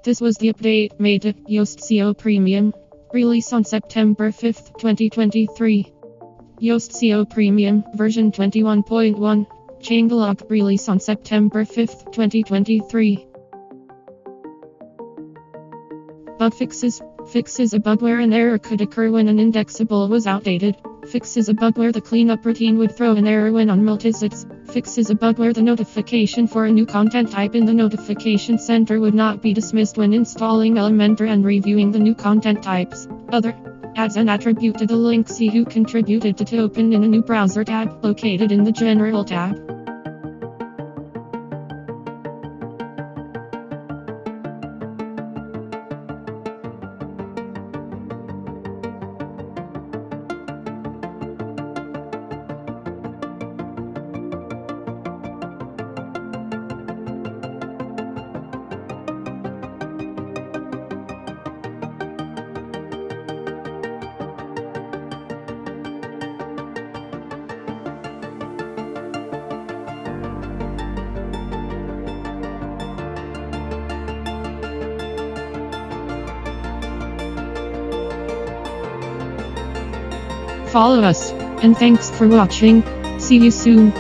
This was the update made to Yoast Seo Premium. Release on September 5th, 2023. Yoast Seo Premium, version 21.1 CHANGELOG. Release on September 5th, 2023. Bugfixes. Fixes a bug where an error could occur when an indexable was outdated. Fixes a bug where the cleanup routine would throw an error when on multisites. Fixes a bug where the notification for a new content type in the notification center would not be dismissed when installing Elementor and reviewing the new content types. Other. Adds an attribute to the link. See who contributed to open in a new browser tab located in the General tab. Follow us, and thanks for watching. See you soon.